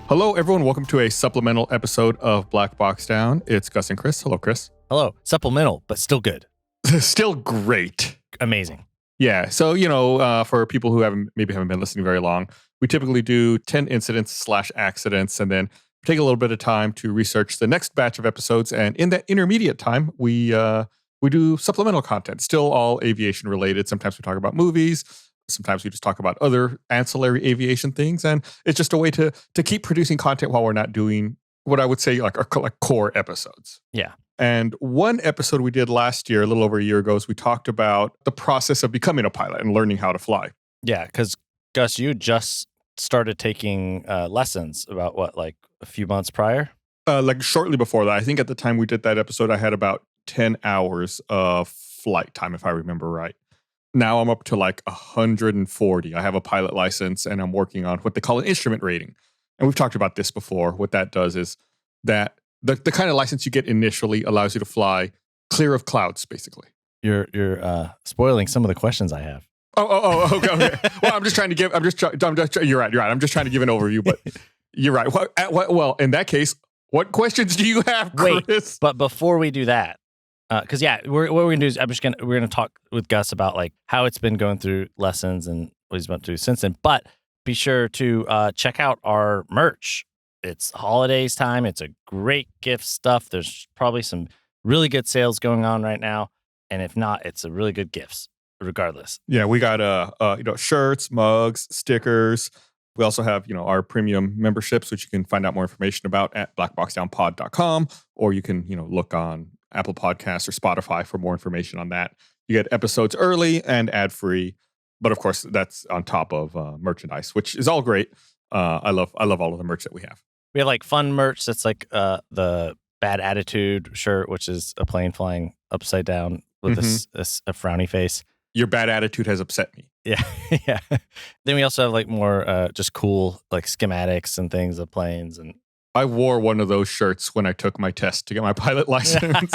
Hello, everyone. Welcome to a supplemental episode of Black Box Down. It's Gus and Chris. Hello, Chris. Hello. Supplemental, but still good. Still great. Amazing. Yeah. So, for people who haven't been listening very long, we typically do 10 incidents/accidents and then take a little bit of time to research the next batch of episodes. And in that intermediate time, we do supplemental content, still all aviation related. Sometimes we talk about movies. Sometimes we just talk about other ancillary aviation things. And it's just a way to keep producing content while we're not doing what I would say like core episodes. Yeah. And one episode we did last year, a little over a year ago, is we talked about the process of becoming a pilot and learning how to fly. Yeah, because Gus, you just started taking lessons about a few months prior? Shortly before that. I think at the time we did that episode, I had about 10 hours of flight time, if I remember right. Now I'm up to 140. I have a pilot license and I'm working on what they call an instrument rating. And we've talked about this before. What that does is that the kind of license you get initially allows you to fly clear of clouds, basically. You're spoiling some of the questions I have. Okay. Well, I'm just trying to give. You're right. I'm just trying to give an overview, but you're right. Well, in that case, what questions do you have, Chris? Wait, but before we do that, because what we're gonna do is we're gonna talk with Gus about how it's been going through lessons and what he's about to do since then. But be sure to check out our merch. It's holidays time. It's a great gift stuff. There's probably some really good sales going on right now, and if not, it's a really good gifts regardless. Yeah, we got shirts, mugs, stickers. We also have our premium memberships, which you can find out more information about at blackboxdownpod.com, or you can look on Apple Podcasts or Spotify for more information on that. You get episodes early and ad free, but of course that's on top of merchandise, which is all great. I love all of the merch that we have. We have fun merch that's the Bad Attitude shirt, which is a plane flying upside down with a frowny face. Your bad attitude has upset me. Yeah. Yeah. Then we also have more just cool schematics and things of planes. And I wore one of those shirts when I took my test to get my pilot license.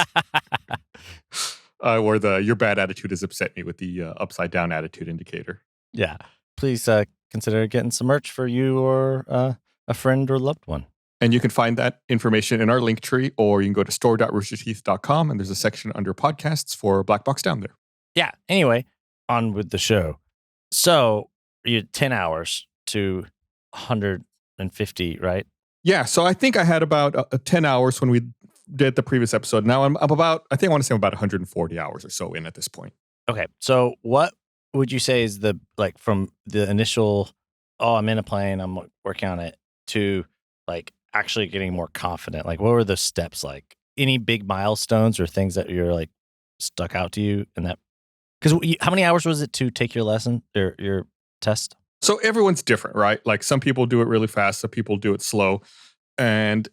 I wore your bad attitude has upset me with the upside down attitude indicator. Yeah. Please consider getting some merch for you or a friend or loved one. And you can find that information in our link tree, or you can go to store.roosterteeth.com, and there's a section under podcasts for Black Box Down there. Yeah. Anyway, on with the show. So you had 10 hours to 150, right? Yeah. So I think I had about 10 hours when we did the previous episode. Now I'm about 140 hours or so in at this point. Okay. So what would you say is from the initial, I'm in a plane, I'm working on it, to actually getting more confident? What were the steps like? Any big milestones or things that you're stuck out to you in that? Because how many hours was it to take your lesson, your test? So everyone's different, right? Some people do it really fast, some people do it slow, and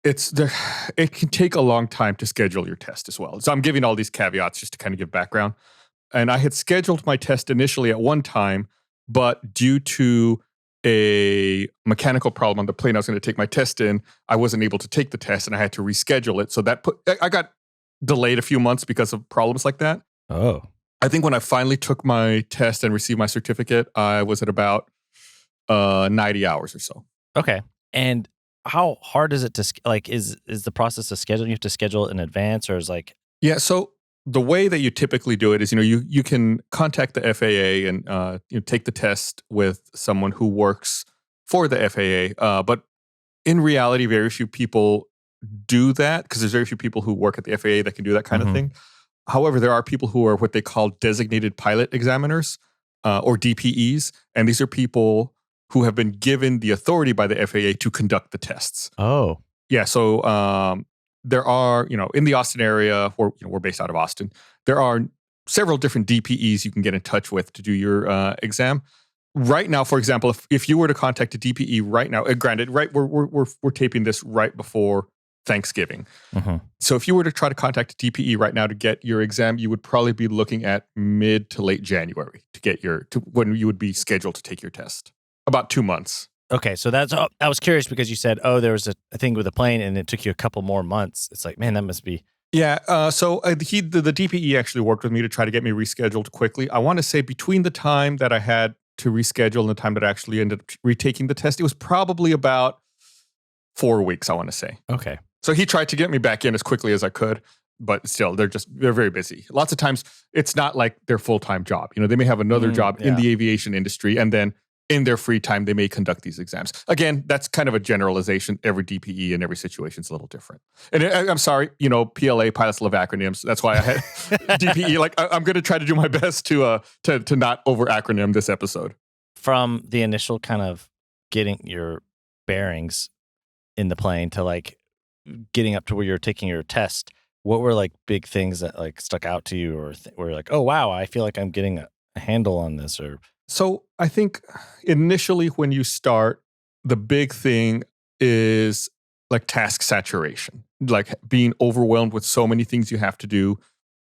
it can take a long time to schedule your test as well. So I'm giving all these caveats just to kind of give background. And I had scheduled my test initially at one time, but due to a mechanical problem on the plane I was going to take my test in, I wasn't able to take the test and I had to reschedule it. So I got delayed a few months because of problems like that. Oh. I think when I finally took my test and received my certificate, I was at about 90 hours or so. Okay. And how hard is it to, is the process of scheduling? You have to schedule it in advance, or is Yeah, so the way that you typically do it is, you can contact the FAA and take the test with someone who works for the FAA. But in reality, very few people do that because there's very few people who work at the FAA that can do that kind of thing. However, there are people who are what they call designated pilot examiners or DPEs. And these are people who have been given the authority by the FAA to conduct the tests. Oh. Yeah. So there are, in the Austin area, where we're based out of Austin, there are several different DPEs you can get in touch with to do your exam. Right now, for example, if you were to contact a DPE right now, granted, right, we're taping this right before Thanksgiving. So if you were to try to contact a DPE right now to get your exam, you would probably be looking at mid to late January to get when you would be scheduled to take your test. About 2 months. Okay, so I was curious because you said, there was a thing with a plane and it took you a couple more months. It's man, that must be. Yeah, so the DPE actually worked with me to try to get me rescheduled quickly. I want to say between the time that I had to reschedule and the time that I actually ended up retaking the test, it was probably about 4 weeks, I want to say. Okay. So he tried to get me back in as quickly as I could, but still, they're very busy. Lots of times, it's not like their full-time job. They may have another job in the aviation industry, and then in their free time, they may conduct these exams. Again, that's kind of a generalization. Every DPE and every situation is a little different. And I'm sorry, PLA, pilots love acronyms. That's why I had DPE. Like, I'm going to try to do my best to not over acronym this episode. From the initial kind of getting your bearings in the plane to like getting up to where you're taking your test, what were like big things that like stuck out to you, or were like, oh wow, I feel like I'm getting a handle on this? Or so I think initially when you start, the big thing is like task saturation, like being overwhelmed with so many things you have to do,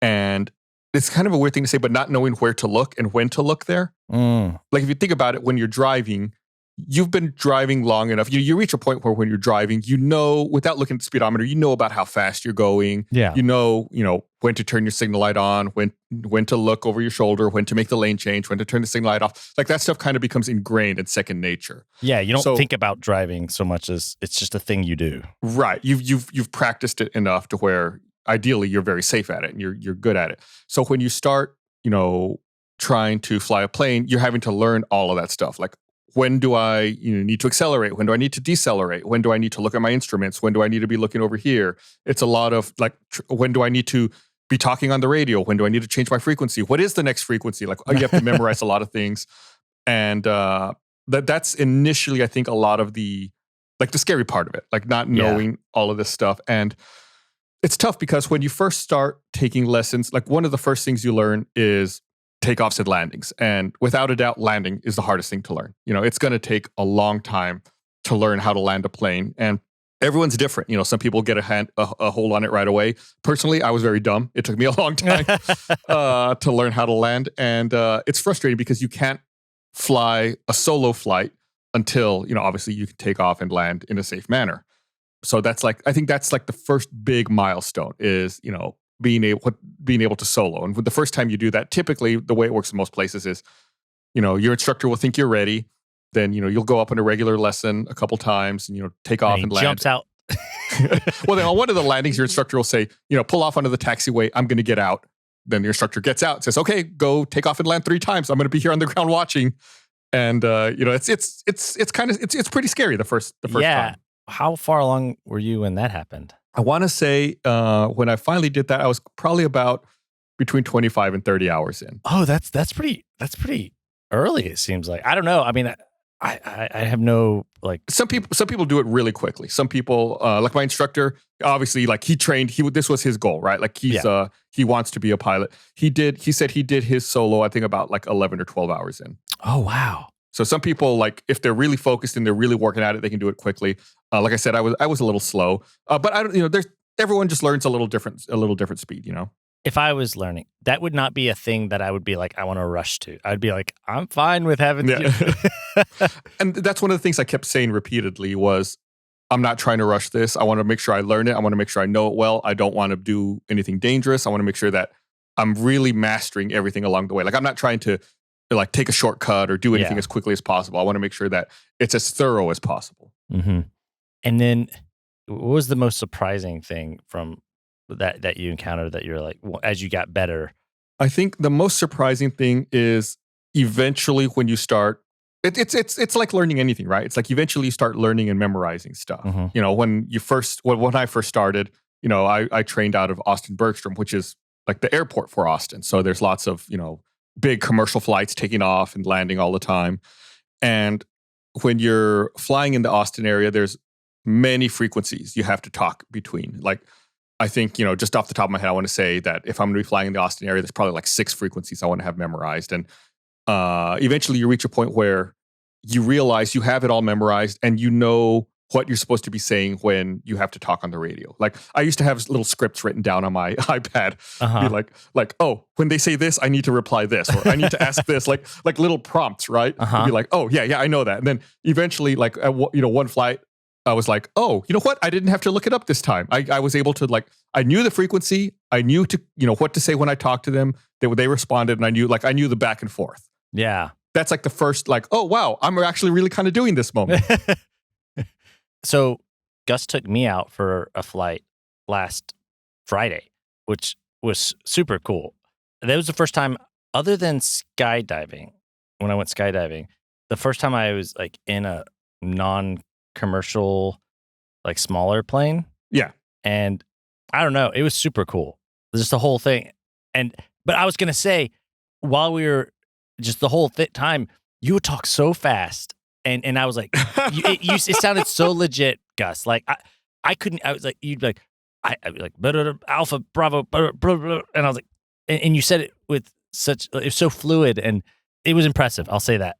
and it's kind of a weird thing to say, but not knowing where to look and when to look there. Like if you think about it, when you're driving, you've been driving long enough. You reach a point where when you're driving, without looking at the speedometer, about how fast you're going. Yeah. You know when to turn your signal light on, when to look over your shoulder, when to make the lane change, when to turn the signal light off. Like that stuff kind of becomes ingrained in second nature. Yeah, you don't think about driving so much as it's just a thing you do. Right. You've practiced it enough to where ideally you're very safe at it and you're good at it. So when you start, trying to fly a plane, you're having to learn all of that stuff. Like, when do I need to accelerate? When do I need to decelerate? When do I need to look at my instruments? When do I need to be looking over here? It's a lot of like, when do I need to be talking on the radio? When do I need to change my frequency? What is the next frequency? Like, you have to memorize a lot of things. And that's initially, I think, a lot of the scary part of it, like not knowing all of this stuff. And it's tough because when you first start taking lessons, like one of the first things you learn is takeoffs and landings. And without a doubt, landing is the hardest thing to learn. It's going to take a long time to learn how to land a plane. And everyone's different. Some people get a hold on it right away. Personally, I was very dumb. It took me a long time to learn how to land. And it's frustrating because you can't fly a solo flight until, obviously you can take off and land in a safe manner. So I think that's like the first big milestone is, being able to solo. And the first time you do that, typically the way it works in most places is, your instructor will think you're ready. Then, you'll go up in a regular lesson a couple times and, take off and land. Jumps out. Well, then on one of the landings, your instructor will say, pull off onto the taxiway. I'm going to get out. Then your instructor gets out and says, okay, go take off and land 3 times. I'm going to be here on the ground watching. And, it's pretty scary the first time. How far along were you when that happened? I want to say when I finally did that, I was probably about between 25 and 30 hours in. Oh, that's pretty early. It seems like. I don't know. I mean, I have no like. Some people do it really quickly. Some people, like my instructor, obviously, like he trained. This was his goal, right? Like he wants to be a pilot. He said he did his solo, I think about like 11 or 12 hours in. Oh wow. So some people, like if they're really focused and they're really working at it, they can do it quickly. Like I said, I was a little slow, but I don't. Everyone just learns a little different speed. If I was learning, that would not be a thing that I would be like, I want to rush to. I'd be like, I'm fine with having. And that's one of the things I kept saying repeatedly was, I'm not trying to rush this. I want to make sure I learn it. I want to make sure I know it well. I don't want to do anything dangerous. I want to make sure that I'm really mastering everything along the way. Like I'm not trying to like take a shortcut or do anything as quickly as possible. I want to make sure that it's as thorough as possible. Mm-hmm. And then what was the most surprising thing from that you encountered that you're like, as you got better? I think the most surprising thing is eventually when you start, it's like learning anything, right? It's like eventually you start learning and memorizing stuff. Mm-hmm. When I first started, I trained out of Austin Bergstrom, which is like the airport for Austin. So there's lots of, big commercial flights taking off and landing all the time. And when you're flying in the Austin area, there's many frequencies you have to talk between. Like, I think, just off the top of my head, I want to say that if I'm going to be flying in the Austin area, there's probably like 6 frequencies I want to have memorized. And eventually you reach a point where you realize you have it all memorized and you know what you're supposed to be saying when you have to talk on the radio. Like I used to have little scripts written down on my iPad. Be like, oh, when they say this, I need to reply this, or I need to ask this, like little prompts, right? Be like, oh yeah, I know that. And then eventually, like at one flight, I was like, oh, you know what? I didn't have to look it up this time. I was able to I knew the frequency. I knew what to say when I talked to them. They responded, and I knew the back and forth. Yeah, that's like the first oh wow, I'm actually really kind of doing this moment. So Gus took me out for a flight last Friday, which was super cool. That was the first time, other than skydiving, when I went skydiving, the first time I was like in a non-commercial, like smaller plane. Yeah. And I don't know, it was super cool. Just the whole thing. But I was gonna say, while we were just the whole time, you would talk so fast, and I was like, it sounded so legit, Gus. Like I couldn't. I was like, you'd be like, I'd be like Alpha Bravo, blah, blah, blah, and I was like, and you said it with such, it was so fluid, and it was impressive. I'll say that.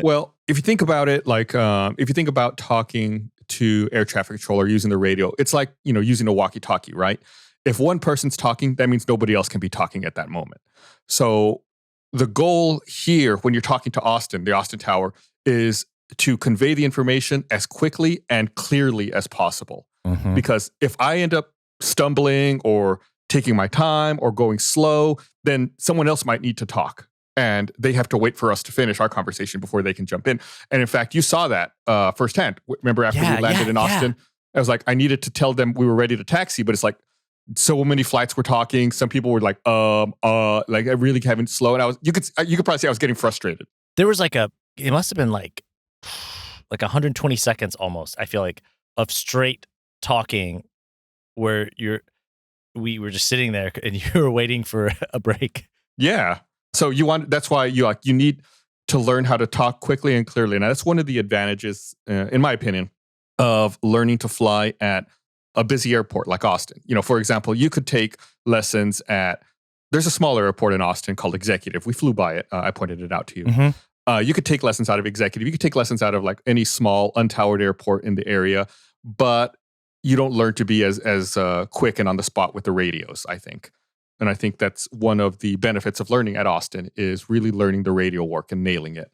Well, if you think about it, like if you think about talking to air traffic controller using the radio, it's like, using a walkie-talkie, right? If one person's talking, that means nobody else can be talking at that moment. So the goal here, when you're talking to Austin, the Austin Tower, is to convey the information as quickly and clearly as possible. Mm-hmm. Because if I end up stumbling or taking my time or going slow, then someone else might need to talk. And they have to wait for us to finish our conversation before they can jump in. And in fact, you saw that firsthand. Remember after we landed in Austin, I was like, I needed to tell them we were ready to taxi, but it's like, so many flights were talking. Some people were like, like I really haven't slow. And you could probably see I was getting frustrated. There was like it must have been like 120 seconds almost, I feel like, of straight talking where we were just sitting there and you were waiting for a break. Yeah. So that's why you need to learn how to talk quickly and clearly. Now that's one of the advantages, in my opinion, of learning to fly at a busy airport like Austin. For example, you could take lessons there's a smaller airport in Austin called Executive. We flew by it. I pointed it out to you. Mm-hmm. You could take lessons out of Executive. You could take lessons out of like any small untowered airport in the area, but you don't learn to be as quick and on the spot with the radios, I think. And I think that's one of the benefits of learning at Austin is really learning the radio work and nailing it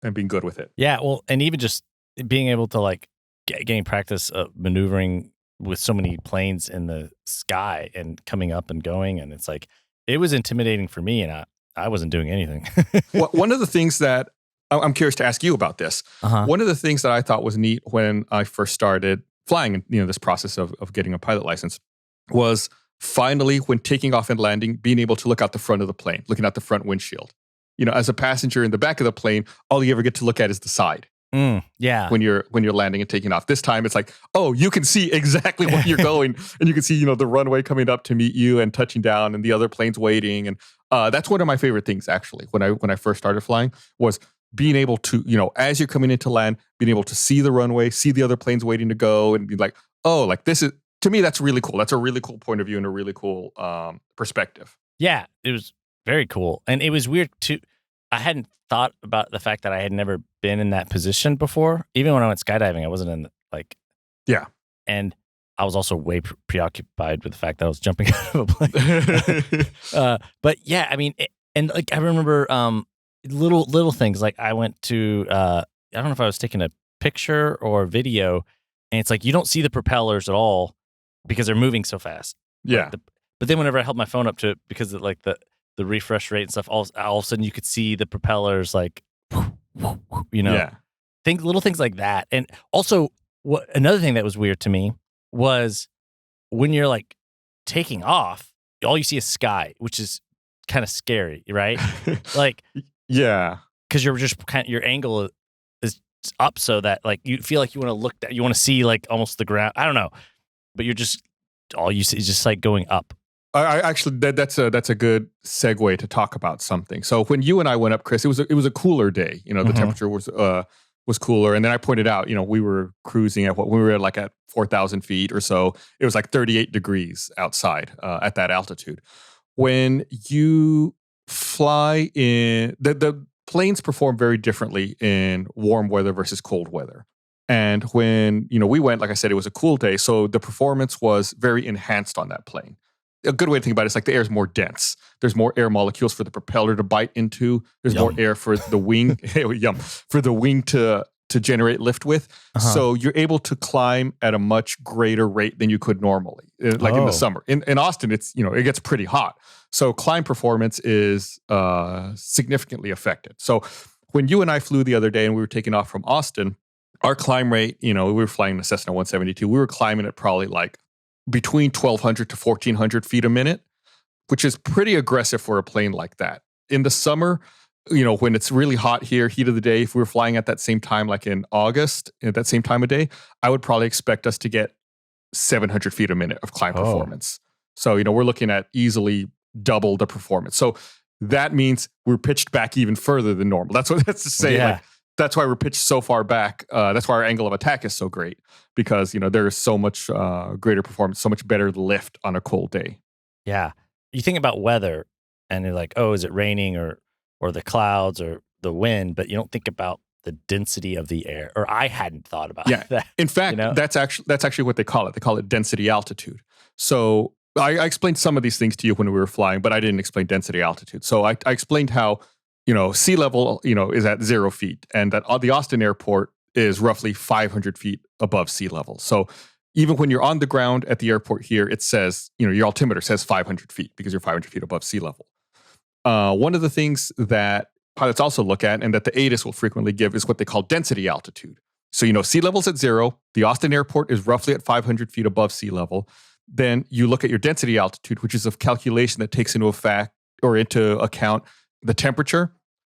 and being good with it. Yeah, well, and even just being able to like getting practice of maneuvering with so many planes in the sky and coming up and going. And it's like, it was intimidating for me, and I wasn't doing anything. Well, one of the things that I'm curious to ask you about this. Uh-huh. One of the things that I thought was neat when I first started flying, this process of getting a pilot license, was finally, when taking off and landing, being able to look out the front of the plane, looking out the front windshield. As a passenger in the back of the plane, all you ever get to look at is the side. Yeah. When you're landing and taking off. This time it's like, oh, you can see exactly where you're going, and you can see, the runway coming up to meet you and touching down and the other planes waiting. And that's one of my favorite things, actually, when I first started flying, was being able to, as you're coming into land, being able to see the runway, see the other planes waiting to go, and be like, oh, like this is, to me, that's really cool. That's a really cool point of view and a really cool perspective. Yeah, it was very cool. And it was weird too. I hadn't thought about the fact that I had never been in that position before. Even when I went skydiving, I wasn't in Yeah. And I was also way preoccupied with the fact that I was jumping out of a plane. But yeah, I mean, and like I remember little things. Like I went to I don't know if I was taking a picture or video, and it's like you don't see the propellers at all because they're moving so fast. Yeah. But then whenever I held my phone up to it, because of like the refresh rate and stuff, all of a sudden you could see the propellers like, Yeah. Little things like that. And also, another thing that was weird to me was when you're like taking off, all you see is sky, which is kind of scary, right? Like, yeah, because you're just your angle is up so that like you feel like you want to look you want to see like almost the ground. I don't know, but you're just all you see is just like going up. I actually that's a good segue to talk about something. So when you and I went up, Chris, it was a cooler day. The temperature was cooler, and then I pointed out, we were cruising at we were like at 4,000 feet or so. It was like 38 degrees outside at that altitude. When you fly in the planes perform very differently in warm weather versus cold weather. And when we went, like I said, it was a cool day, so the performance was very enhanced on that plane. A good way to think about it is like the air is more dense. There's more air molecules for the propeller to bite into. There's more air for the wing, for the wing to generate lift with. Uh-huh. So you're able to climb at a much greater rate than you could normally, like in the summer. In Austin, it's it gets pretty hot. So climb performance is significantly affected. So when you and I flew the other day and we were taking off from Austin, our climb rate, we were flying the Cessna 172. We were climbing at probably like between 1,200 to 1,400 feet a minute, which is pretty aggressive for a plane like that. In the summer, when it's really hot here, heat of the day, if we were flying at that same time, like in August, at that same time of day, I would probably expect us to get 700 feet a minute of climb performance. So, we're looking at easily double the performance. So that means we're pitched back even further than normal. That's what that's to say. Yeah. Like, that's why we're pitched so far back. That's why our angle of attack is so great, because, there is so much greater performance, so much better lift on a cold day. Yeah. You think about weather and you're like, oh, is it raining or the clouds or the wind? But you don't think about the density of the air. Or I hadn't thought about that. In fact, that's actually what they call it. They call it density altitude. So I explained some of these things to you when we were flying, but I didn't explain density altitude. So I explained how, sea level, is at 0 feet, and that the Austin airport is roughly 500 feet above sea level. So even when you're on the ground at the airport here, it says, your altimeter says 500 feet because you're 500 feet above sea level. One of the things that pilots also look at, and that the ATIS will frequently give, is what they call density altitude. So, sea level's at 0. The Austin airport is roughly at 500 feet above sea level. Then you look at your density altitude, which is a calculation that takes into account the temperature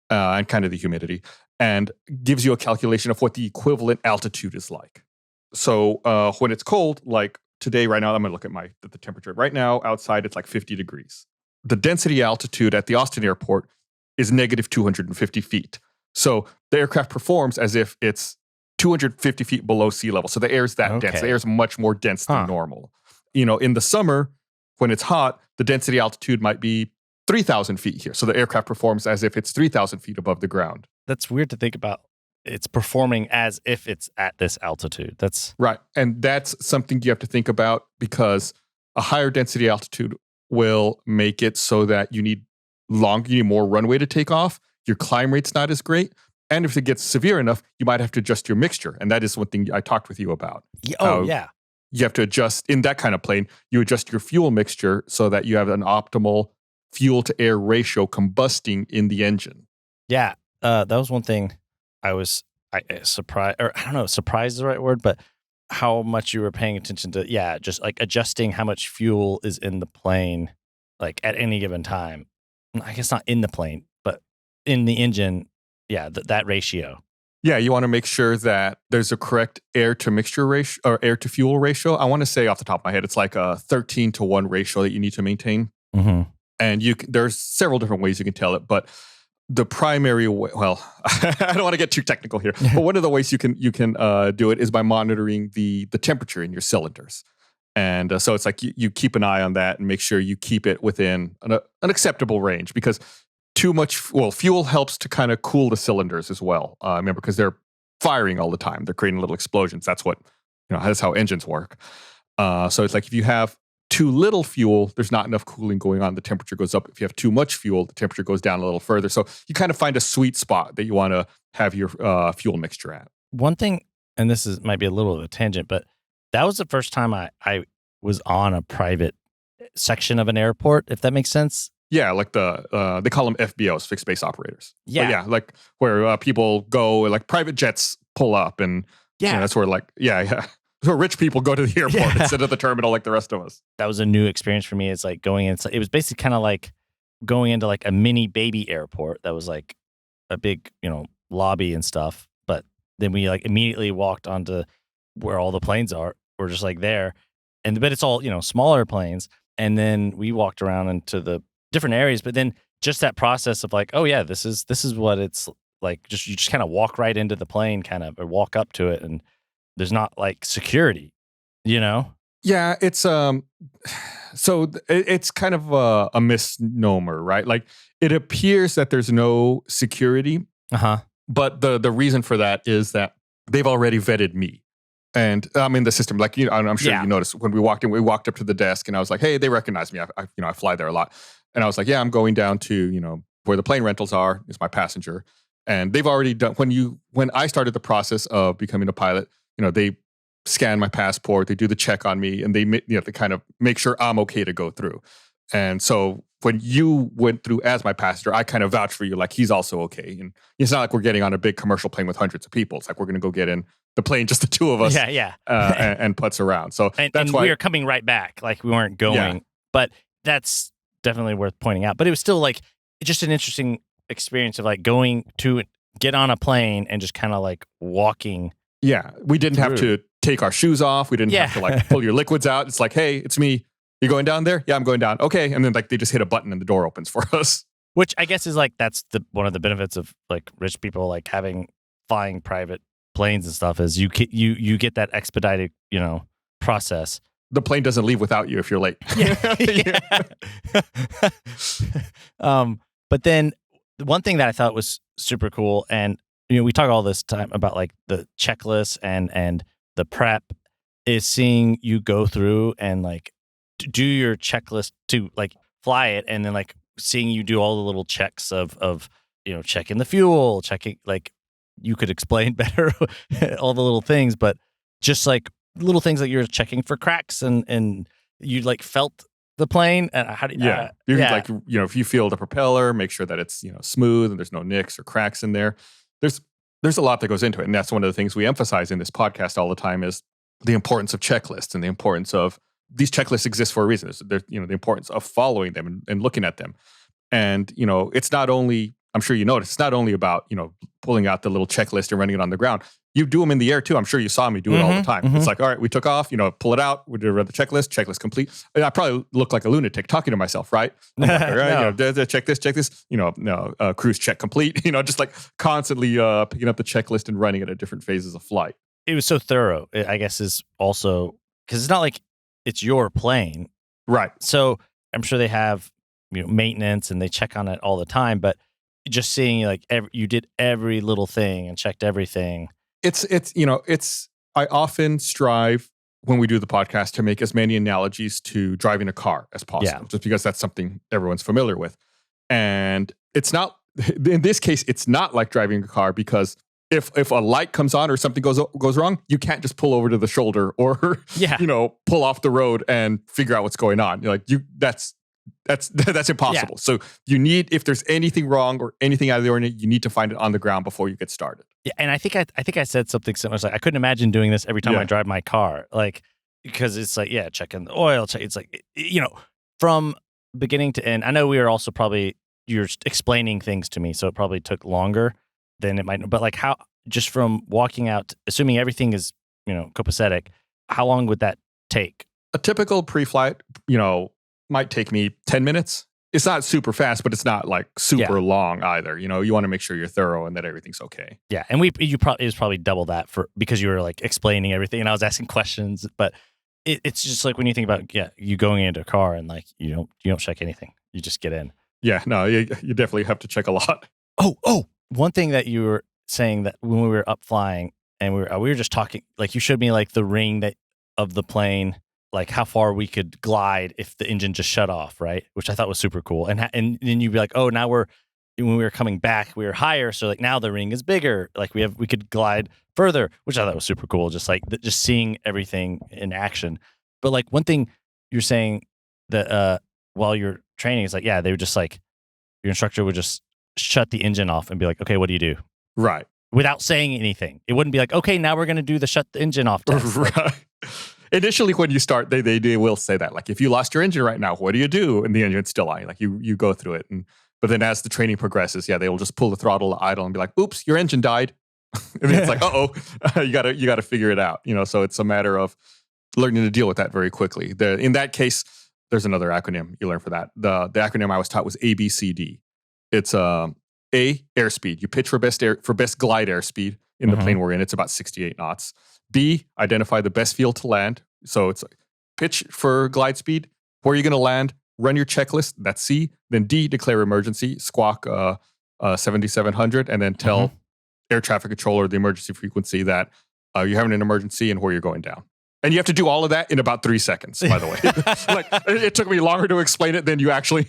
and kind of the humidity, and gives you a calculation of what the equivalent altitude is like. So when it's cold, like today, right now, I'm going to look at the temperature. Right now, outside, it's like 50 degrees. The density altitude at the Austin airport is negative 250 feet. So the aircraft performs as if it's 250 feet below sea level. So the air is that dense. The air is much more dense than normal. In the summer, when it's hot, the density altitude might be 3,000 feet here. So the aircraft performs as if it's 3,000 feet above the ground. That's weird to think about. It's performing as if it's at this altitude. That's right. And that's something you have to think about, because a higher density altitude will make it so that you need more runway to take off. Your climb rate's not as great. And if it gets severe enough, you might have to adjust your mixture. And that is one thing I talked with you about. Yeah. You have to adjust, in that kind of plane, you adjust your fuel mixture so that you have an optimal fuel to air ratio combusting in the engine. Yeah. That was one thing I was surprised, or I don't know, surprised is the right word, but how much you were paying attention to, just like adjusting how much fuel is in the plane, like at any given time. I guess not in the plane, but in the engine. Yeah, that ratio. Yeah, you want to make sure that there's a correct air to mixture ratio or air to fuel ratio. I want to say off the top of my head, it's like a 13-to-1 ratio that you need to maintain. Mm-hmm. And there's several different ways you can tell it, but the primary way, well, I don't want to get too technical here, but one of the ways you can do it is by monitoring the temperature in your cylinders. And so it's like you keep an eye on that and make sure you keep it within an acceptable range, because too much, fuel helps to kind of cool the cylinders as well. Remember, because they're firing all the time. They're creating little explosions. That's that's how engines work. So it's like if you have too little fuel, there's not enough cooling going on. The temperature goes up. If you have too much fuel, the temperature goes down a little further. So you kind of find a sweet spot that you want to have your fuel mixture at. One thing, and might be a little of a tangent, but that was the first time I was on a private section of an airport, if that makes sense. Yeah, like they call them FBOs, fixed base operators. Yeah. But yeah, like where people go, like private jets pull up, and that's where where rich people go to the airport instead of the terminal like the rest of us. That was a new experience for me. It's like going inside. It was basically kind of like going into like a mini baby airport that was like a big, lobby and stuff. But then we like immediately walked onto where all the planes are. We're just like there. But it's all, smaller planes. And then we walked around into the different areas, but then just that process of like, oh yeah, this is what it's like. You just kind of walk right into the plane, or walk up to it, and there's not like security, Yeah, it's so it's kind of a misnomer, right? Like it appears that there's no security, but the reason for that is that they've already vetted me. And I'm in the system, like, I'm sure you noticed when we walked in, we walked up to the desk and I was like, hey, they recognize me. I fly there a lot. And I was like, yeah, I'm going down to, where the plane rentals are, is my passenger. And they've already done, when I started the process of becoming a pilot, they scan my passport, they do the check on me, and they kind of make sure I'm okay to go through. And so when you went through as my passenger, I kind of vouch for you, like he's also okay. And it's not like we're getting on a big commercial plane with hundreds of people. It's like we're going to go get in the plane, just the two of us, Yeah. and putz around. So And that's why we were coming right back, like we weren't going. Yeah. But that's definitely worth pointing out. But it was still like just an interesting experience of like going to get on a plane and just kind of like walking. Yeah, we didn't have through. to take our shoes off. We didn't have to like pull your liquids out. It's like, hey, it's me. You going down there? Yeah, I'm going down. Okay, and then like they just hit a button and the door opens for us. Which I guess is like that's one of the benefits of like rich people like having flying private planes and stuff is you get that expedited process. The plane doesn't leave without you if you're late. Yeah. But then one thing that I thought was super cool, and we talk all this time about like the checklist and the prep, is seeing you go through and like do your checklist to like fly it, and then like seeing you do all the little checks of checking the fuel, checking, like you could explain better all the little things, but just like little things that you're checking for cracks and you like felt the plane and how do like if you feel the propeller, make sure that it's smooth and there's no nicks or cracks in there. There's a lot that goes into it, and that's one of the things we emphasize in this podcast all the time is the importance of checklists and the importance of these checklists exist for a reason. There's the importance of following them and looking at them. And it's not only, I'm sure you notice, it's not only about pulling out the little checklist and running it on the ground. You do them in the air too. I'm sure you saw me do it all the time. Mm-hmm. It's like, all right, we took off, pull it out. We did the checklist complete. And I probably look like a lunatic talking to myself, right? I'm like, all right, No. check this. Cruise check complete. Just like constantly picking up the checklist and running it at different phases of flight. It was so thorough, I guess, is also because it's not like it's your plane, right? So I'm sure they have maintenance and they check on it all the time, but just seeing like you did every little thing and checked everything. It's I often strive when we do the podcast to make as many analogies to driving a car as possible, just because that's something everyone's familiar with. And it's not, in this case, it's not like driving a car because if a light comes on or something goes wrong, you can't just pull over to the shoulder or pull off the road and figure out what's going on. You're like that's impossible. Yeah. So you need, if there's anything wrong or anything out of the ordinary, you need to find it on the ground before you get started. Yeah, and I think I said something similar. Like I couldn't imagine doing this every time I drive my car, like because it's like checking the oil. It's like from beginning to end. I know we were also you're explaining things to me, so it probably took longer than it might. But like how just from walking out, assuming everything is copacetic, how long would that take? A typical pre-flight, might take me 10 minutes. It's not super fast, but it's not like super long either. You want to make sure you're thorough and that everything's okay. Yeah, and it was probably double that because you were like explaining everything and I was asking questions. But it's just like when you think about you going into a car and like you don't check anything, you just get in. Yeah, no, you definitely have to check a lot. Oh, one thing that you were saying that when we were up flying and we were just talking, like you showed me like the ring of the plane. Like how far we could glide if the engine just shut off, right? Which I thought was super cool. And then you'd be like, oh, now when we were coming back, we were higher, so like now the ring is bigger. Like we could glide further, which I thought was super cool. Just like just seeing everything in action. But like one thing you're saying that while you're training is like, they would just like your instructor would just shut the engine off and be like, okay, what do you do? Right. Without saying anything. It wouldn't be like, okay, now we're going to do the shut the engine off test. Right. Initially, when you start, they will say that. Like, if you lost your engine right now, what do you do? And the engine's still on. Like, you go through it. But then as the training progresses, they will just pull the throttle to idle and be like, oops, your engine died. And it's like, you gotta figure it out. So it's a matter of learning to deal with that very quickly. In that case, there's another acronym you learn for that. The acronym I was taught was ABCD. It's airspeed. You pitch for best glide airspeed in the plane we're in. It's about 68 knots. B, identify the best field to land. So it's like pitch for glide speed. Where are you going to land? Run your checklist. That's C. Then D, declare emergency. Squawk 7700, and then tell air traffic controller the emergency frequency that you're having an emergency and where you're going down. And you have to do all of that in about 3 seconds. By the way, like it took me longer to explain it than you actually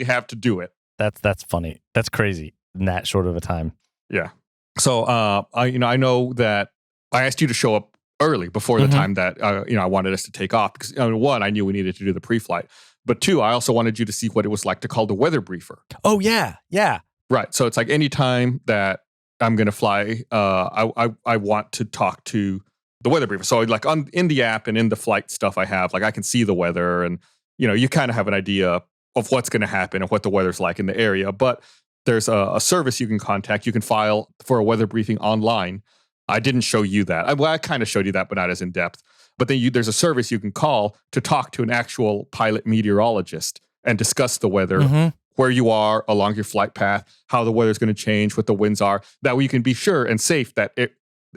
have to do it. That's funny. That's crazy in that short of a time. Yeah. So I know that I asked you to show up early before the time that I wanted us to take off because one, I knew we needed to do the pre-flight, But 2, I also wanted you to see what it was like to call the weather briefer. Oh, yeah. Yeah. Right. So it's like anytime that I'm going to fly, I want to talk to the weather briefer. So like in the app and in the flight stuff I have, like I can see the weather and, you kind of have an idea of what's going to happen and what the weather's like in the area. But there's a service you can contact. You can file for a weather briefing online. I didn't show you that. I kind of showed you that, but not as in depth. But then there's a service you can call to talk to an actual pilot meteorologist and discuss the weather, where you are along your flight path, how the weather's going to change, what the winds are. That way you can be sure and safe that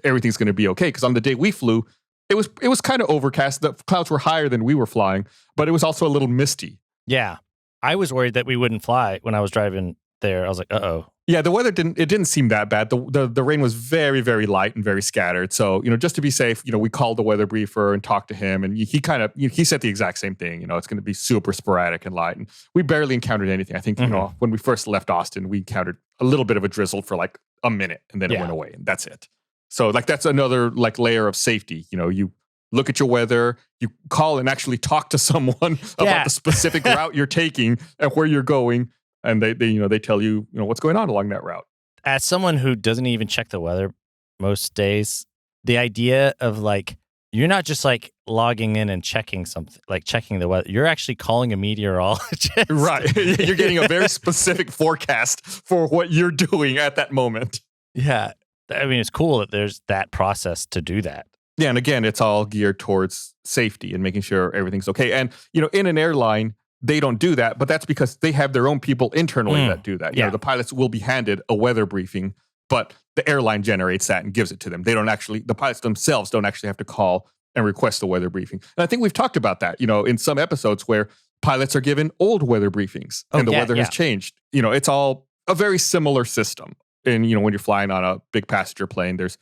everything's going to be okay. Because on the day we flew, it was kind of overcast. The clouds were higher than we were flying, but it was also a little misty. Yeah. I was worried that we wouldn't fly when I was driving there. I was like, uh-oh. Yeah, the weather didn't seem that bad. The rain was very, very light and very scattered. So, just to be safe, we called the weather briefer and talked to him, and he kind of he said the exact same thing. It's going to be super sporadic and light, and we barely encountered anything. I think when we first left Austin, we encountered a little bit of a drizzle for like a minute, and then it went away, and that's it. So like that's another like layer of safety. You look at your weather, you call and actually talk to someone about the specific route you're taking and where you're going. And they tell you, what's going on along that route. As someone who doesn't even check the weather most days, the idea of like, you're not just like logging in and checking something, like checking the weather. You're actually calling a meteorologist. Right. You're getting a very specific forecast for what you're doing at that moment. Yeah. I mean, it's cool that there's that process to do that. Yeah. And again, it's all geared towards safety and making sure everything's okay. And, in an airline, they don't do that, but that's because they have their own people internally that do that. The pilots will be handed a weather briefing, but the airline generates that and gives it to them. The pilots themselves don't actually have to call and request a weather briefing. And I think we've talked about that, in some episodes where pilots are given old weather briefings and the weather has changed. It's all a very similar system. And, when you're flying on a big passenger plane, there's,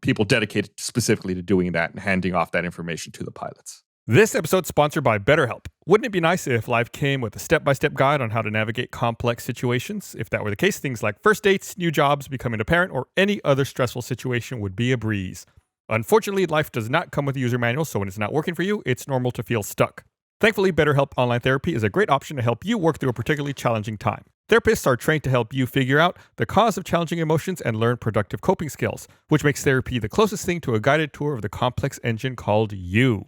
people dedicated specifically to doing that and handing off that information to the pilots. This episode's sponsored by BetterHelp. Wouldn't it be nice if life came with a step-by-step guide on how to navigate complex situations? If that were the case, things like first dates, new jobs, becoming a parent, or any other stressful situation would be a breeze. Unfortunately, life does not come with a user manual, so when it's not working for you, it's normal to feel stuck. Thankfully, BetterHelp Online Therapy is a great option to help you work through a particularly challenging time. Therapists are trained to help you figure out the cause of challenging emotions and learn productive coping skills, which makes therapy the closest thing to a guided tour of the complex engine called you.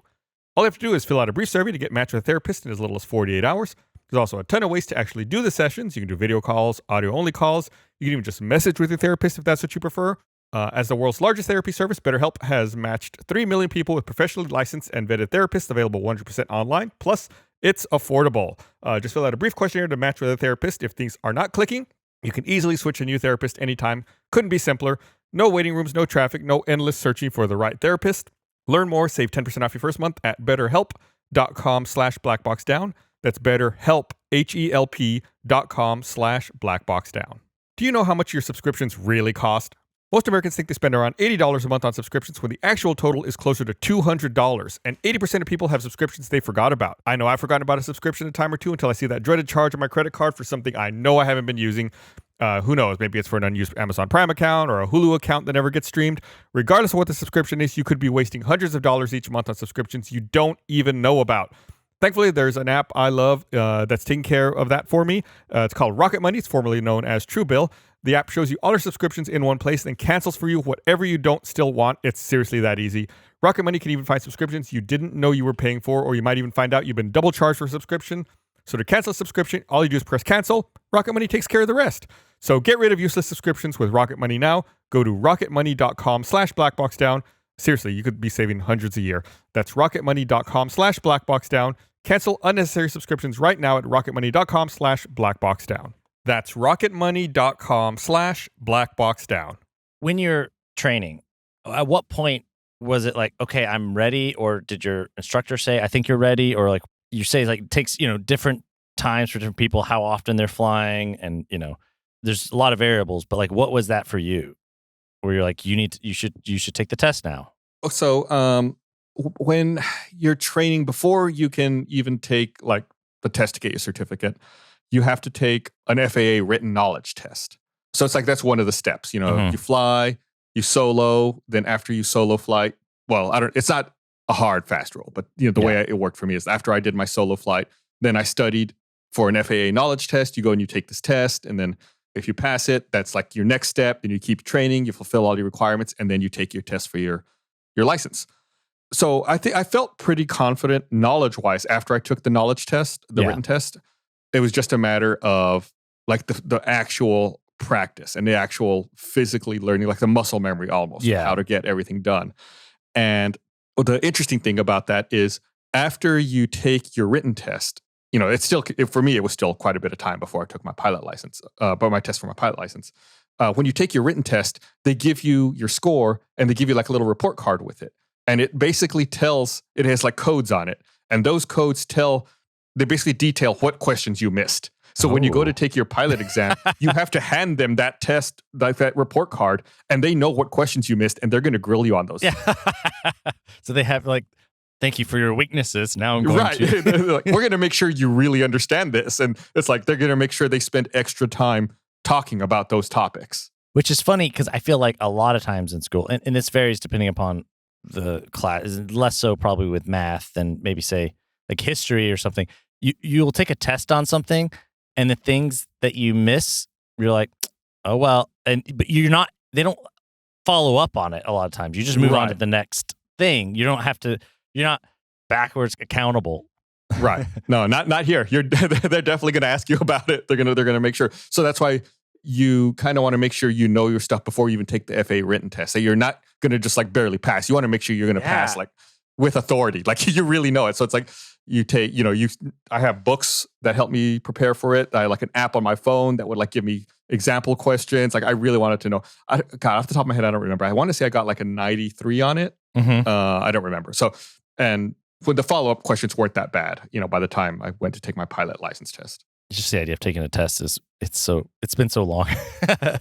All you have to do is fill out a brief survey to get matched with a therapist in as little as 48 hours. There's also a ton of ways to actually do the sessions. You can do video calls, audio-only calls. You can even just message with your therapist if that's what you prefer. As the world's largest therapy service, BetterHelp has matched 3 million people with professionally licensed and vetted therapists available 100% online. Plus, it's affordable. Just fill out a brief questionnaire to match with a therapist. If things are not clicking, you can easily switch a new therapist anytime. Couldn't be simpler. No waiting rooms, no traffic, no endless searching for the right therapist. Learn more, save 10% off your first month at betterhelp.com/blackboxdown. That's betterhelp, HELP.com/blackboxdown. Do you know how much your subscriptions really cost? Most Americans think they spend around $80 a month on subscriptions when the actual total is closer to $200, and 80% of people have subscriptions they forgot about. I know I've forgotten about a subscription a time or two until I see that dreaded charge on my credit card for something I know I haven't been using. Who knows? Maybe it's for an unused Amazon Prime account or a Hulu account that never gets streamed. Regardless of what the subscription is, you could be wasting hundreds of dollars each month on subscriptions you don't even know about. Thankfully, there's an app I love that's taking care of that for me. It's called Rocket Money. It's formerly known as Truebill. The app shows you all your subscriptions in one place and cancels for you whatever you don't still want. It's seriously that easy. Rocket Money can even find subscriptions you didn't know you were paying for, or you might even find out you've been double charged for a subscription. So to cancel a subscription, all you do is press cancel. Rocket Money takes care of the rest. So get rid of useless subscriptions with Rocket Money now. Go to rocketmoney.com/blackboxdown. Seriously, you could be saving hundreds a year. That's rocketmoney.com/blackboxdown. Cancel unnecessary subscriptions right now at rocketmoney.com/blackboxdown. That's rocketmoney.com/blackboxdown. When you're training, at what point was it like, okay, I'm ready? Or did your instructor say, I think you're ready? Or like you say, like it takes, different times for different people, how often they're flying. And, there's a lot of variables, but like, what was that for you? Where you're like, you should take the test now. So, when you're training, before you can even take like the test to get your certificate, you have to take an FAA written knowledge test. So it's like, that's one of the steps, you fly, you solo, then after you solo flight, it's not a hard fast roll, but the way it worked for me is after I did my solo flight, Then I studied for an FAA knowledge test. You go and you take this test, and then if you pass it, that's like your next step. Then you keep training, you fulfill all your requirements, and then you take your test for your license. So I think I felt pretty confident knowledge-wise after I took the knowledge test, the written test. It was just a matter of like the actual practice and the actual physically learning, like the muscle memory almost, how to get everything done. And the interesting thing about that is after you take your written test, it's still, for me, it was still quite a bit of time before I took my pilot license, but my test for my pilot license. When you take your written test, they give you your score and they give you like a little report card with it. And it basically it has like codes on it. And those codes they basically detail what questions you missed. So when you go to take your pilot exam, you have to hand them that test, like that report card, and they know what questions you missed, and they're going to grill you on those. Yeah. So they have like, thank you for your weaknesses. Now I'm going to. Like, we're going to make sure you really understand this. And it's like they're going to make sure they spend extra time talking about those topics. Which is funny because I feel like a lot of times in school, and this varies depending upon the class, less so probably with math than maybe say like history or something. You'll take a test on something, and the things that you miss, you're like, oh well, but they don't follow up on it a lot of times. You just move on to the next thing. You don't have to. You're not backwards accountable. Right. No, not here. They're definitely going to ask you about it. They're going to make sure. So that's why you kind of want to make sure you know your stuff before you even take the FAA written test. So you're not going to just like barely pass. You want to make sure you're going to pass like with authority. Like you really know it. So it's like you take, I have books that help me prepare for it. I like an app on my phone that would like give me example questions. Like I really wanted to know. God, off the top of my head, I don't remember. I want to say I got like a 93 on it. Mm-hmm. I don't remember. So, and when the follow-up questions weren't that bad, by the time I went to take my pilot license test. Just the idea of taking a test it's been so long.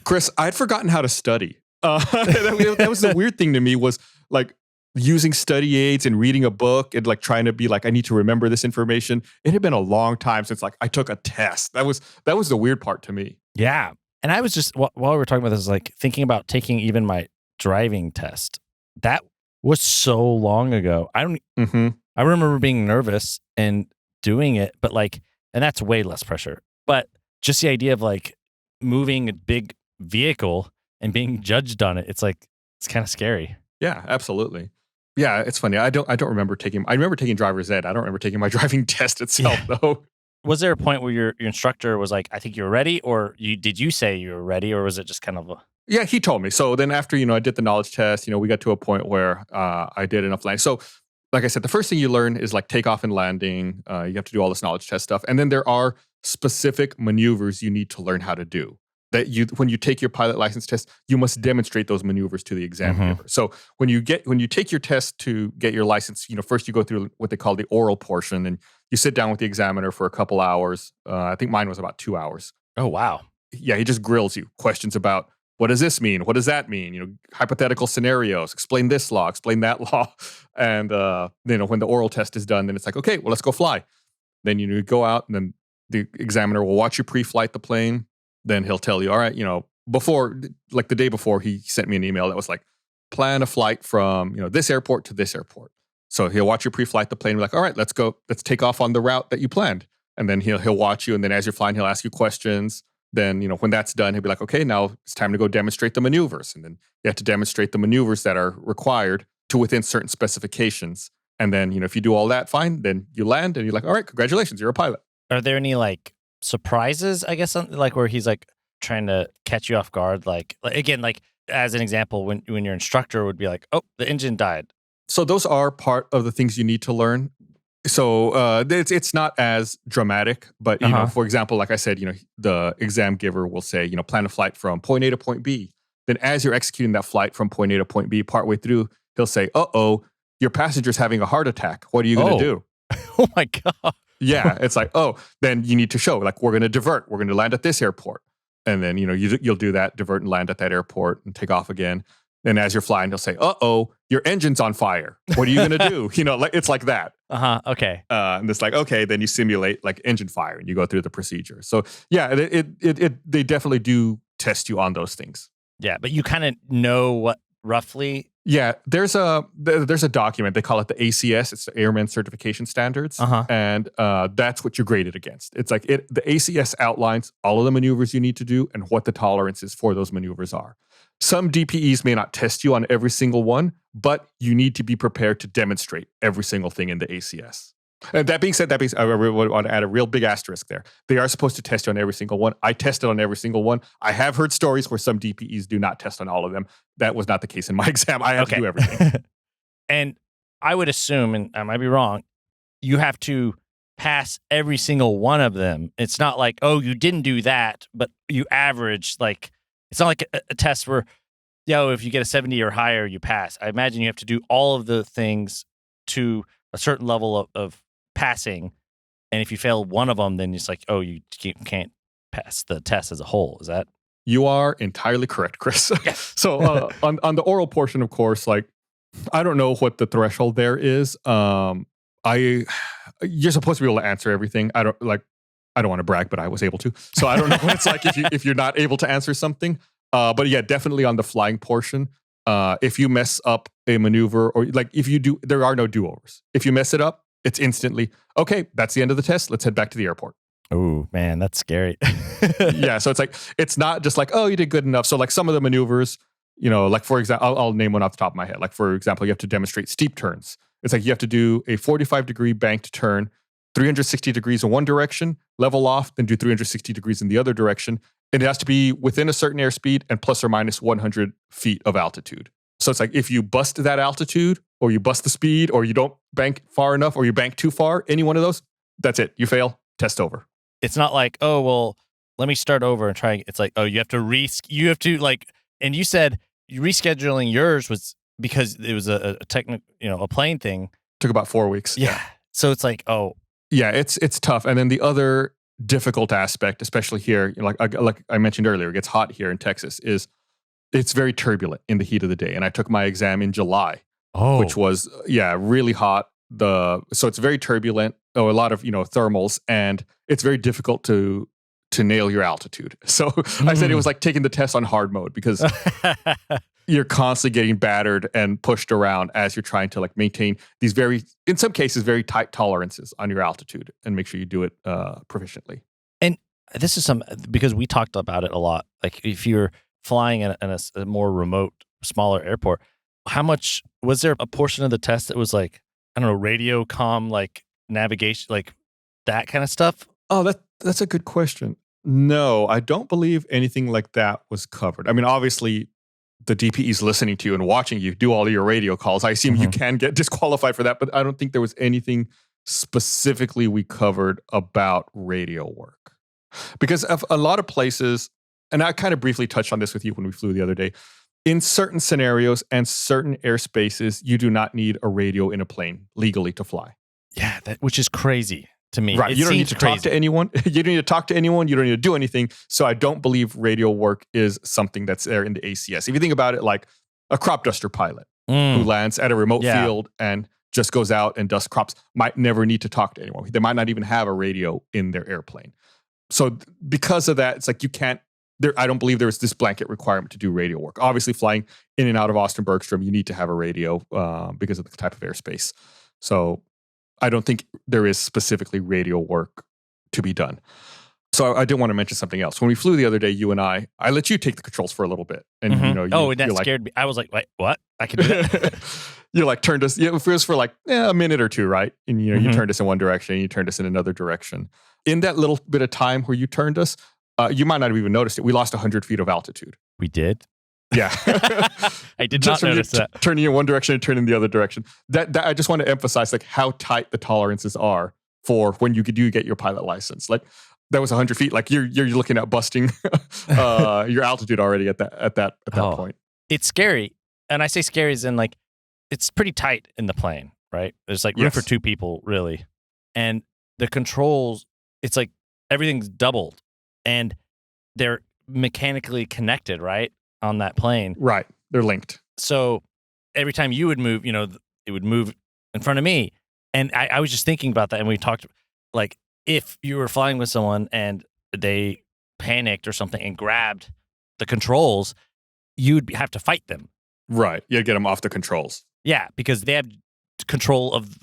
Chris, I'd forgotten how to study. That was the weird thing to me was like using study aids and reading a book and like trying to be like, I need to remember this information. It had been a long time since like I took a test. That was the weird part to me. Yeah. And I was just, while we were talking about this, like thinking about taking even my driving test. That was so long ago. I remember being nervous and doing it, but like, and that's way less pressure. But just the idea of like moving a big vehicle and being judged on it, it's like, it's kind of scary. Yeah, absolutely. Yeah, it's funny. I remember taking driver's ed. I don't remember taking my driving test itself though. Was there a point where your instructor was like, I think you're ready, or did you say you were ready, or was it just kind of Yeah, he told me. So then after, I did the knowledge test, we got to a point where I did enough landing. So like I said, the first thing you learn is like takeoff and landing. You have to do all this knowledge test stuff. And then there are specific maneuvers you need to learn how to do. When you take your pilot license test, you must demonstrate those maneuvers to the exam giver. So when you take your test to get your license, first you go through what they call the oral portion, and you sit down with the examiner for a couple hours. I think mine was about 2 hours. Oh, wow. Yeah, he just grills you. Questions about, what does this mean? What does that mean? Hypothetical scenarios. Explain this law. Explain that law. And when the oral test is done, then it's like, okay, well, let's go fly. Then you go out, and then the examiner will watch you pre-flight the plane. Then he'll tell you, all right, before, like the day before, he sent me an email that was like, plan a flight from this airport to this airport. So he'll watch you pre-flight the plane. We're like, all right, let's go. Let's take off on the route that you planned. And then he'll watch you. And then as you're flying, he'll ask you questions. Then, when that's done, he'll be like, okay, now it's time to go demonstrate the maneuvers. And then you have to demonstrate the maneuvers that are required to within certain specifications. And then, if you do all that, fine, then you land and you're like, all right, congratulations, you're a pilot. Are there any like surprises, I guess, like where he's like trying to catch you off guard? Like again, like as an example, when your instructor would be like, oh, the engine died. So those are part of the things you need to learn. So it's not as dramatic, but for example, like I said, the exam giver will say, plan a flight from point A to point B. Then as you're executing that flight from point A to point B, partway through, he'll say, uh-oh, your passenger's having a heart attack. What are you going to do? Oh my God. Yeah, it's like, oh, then you need to show, like, we're going to divert. We're going to land at this airport. And then, you'll do that, divert and land at that airport and take off again. And as you're flying, he'll say, uh-oh, your engine's on fire. What are you going to do? Like it's like that. Okay. And it's like, okay, then you simulate like engine fire and you go through the procedure. So yeah, they definitely do test you on those things. Yeah, but you kind of know what roughly? Yeah, there's a document. They call it the ACS. It's the Airman Certification Standards, and that's what you're graded against. It's like the ACS outlines all of the maneuvers you need to do and what the tolerances for those maneuvers are. Some DPEs may not test you on every single one, but you need to be prepared to demonstrate every single thing in the ACS. And that being said, I really want to add a real big asterisk there. They are supposed to test you on every single one. I tested on every single one. I have heard stories where some DPEs do not test on all of them. That was not the case in my exam. I had to do everything. And I would assume, and I might be wrong, you have to pass every single one of them. It's not like, oh, you didn't do that, but you average. Like, it's not like a test where, if you get a 70 or higher, you pass. I imagine you have to do all of the things to a certain level of passing, and if you fail one of them, then it's like, oh, you can't pass the test as a whole. Is that? You are entirely correct, Chris. Yes. So on the oral portion, of course, like I don't know what the threshold there is. You're supposed to be able to answer everything. I don't want to brag, but I was able to. So I don't know what it's like if you're not able to answer something. But yeah, definitely on the flying portion. If you mess up a maneuver, or like if you do, there are no do-overs. If you mess it up, it's instantly, okay, that's the end of the test. Let's head back to the airport. Oh, man, that's scary. Yeah, so it's like, it's not just like, oh, you did good enough. So like some of the maneuvers, like for example, I'll name one off the top of my head. Like for example, you have to demonstrate steep turns. It's like you have to do a 45-degree banked turn, 360 degrees in one direction, level off, then do 360 degrees in the other direction. And it has to be within a certain airspeed and plus or minus 100 feet of altitude. So it's like if you bust that altitude, or you bust the speed, or you don't bank far enough, or you bank too far, any one of those, that's it. You fail, test over. It's not like, oh, well, let me start over and try. It's like, oh, you have to like, and you said rescheduling yours was because it was a technical, a plane thing. Took about 4 weeks. Yeah. So it's like, oh. Yeah, it's tough. And then the other difficult aspect, especially here, like I mentioned earlier, it gets hot here in Texas, is it's very turbulent in the heat of the day. And I took my exam in July, which was, really hot. So it's very turbulent, a lot of, thermals, and it's very difficult to nail your altitude. So I said it was like taking the test on hard mode because you're constantly getting battered and pushed around as you're trying to like maintain these in some cases, very tight tolerances on your altitude and make sure you do it proficiently. And this is because we talked about it a lot. Like if you're flying in a more remote, smaller airport, how much was there a portion of the test that was like, I don't know, radio comm, like navigation, like that kind of stuff? Oh, that's a good question. No, I don't believe anything like that was covered. I mean, obviously, the DPE is listening to you and watching you do all of your radio calls. I assume you can get disqualified for that, but I don't think there was anything specifically we covered about radio work. Because of a lot of places, and I kind of briefly touched on this with you when we flew the other day, in certain scenarios and certain airspaces, you do not need a radio in a plane legally to fly. Yeah, which is crazy to me. Right. You don't need to talk to anyone. You don't need to talk to anyone. You don't need to do anything. So I don't believe radio work is something that's there in the ACS. If you think about it like a crop duster pilot who lands at a remote field and just goes out and dusts crops, might never need to talk to anyone. They might not even have a radio in their airplane. So because of that, it's like you can't, I don't believe there's this blanket requirement to do radio work. Obviously, flying in and out of Austin Bergstrom, you need to have a radio because of the type of airspace. So I don't think there is specifically radio work to be done. So I did want to mention something else. When we flew the other day, you and I let you take the controls for a little bit. And and that scared me. I was like, wait, what? I can do that? You like turned us, it was for like a minute or two, right? And you turned us in one direction, you turned us in another direction. In that little bit of time where you turned us, you might not have even noticed it. We lost 100 feet of altitude. We did? Yeah. I did not notice that. Turning in one direction and turning the other direction. That I just want to emphasize like how tight the tolerances are for when you do get your pilot license. Like that was 100 feet. Like you're looking at busting your altitude already at that point. It's scary. And I say scary as in like, it's pretty tight in the plane, right? There's like room for two people really. And the controls, it's like everything's doubled and they're mechanically connected, right? On that plane. Right. They're linked. So every time you would move, it would move in front of me. And I was just thinking about that. And we talked like if you were flying with someone and they panicked or something and grabbed the controls, you'd have to fight them. Right. You get them off the controls. Yeah, because they have control of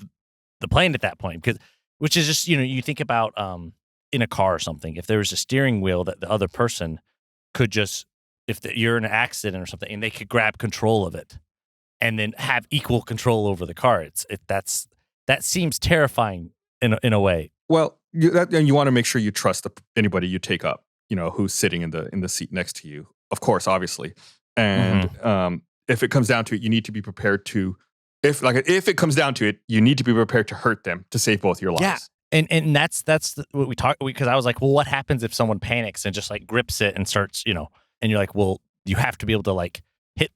the plane at that point. Which is just, you think about in a car or something, if there was a steering wheel that the other person could just, you're in an accident or something, and they could grab control of it and then have equal control over the car. That seems terrifying in a way. Well, you want to make sure you trust anybody you take up, who's sitting in the seat next to you. Of course, obviously. And if it comes down to it, you need to be prepared to, if it comes down to it, you need to be prepared to hurt them to save both your lives. Yeah. And that's what we talked, because I was like, well, what happens if someone panics and just like grips it and starts, and you're like, well, you have to be able to like hit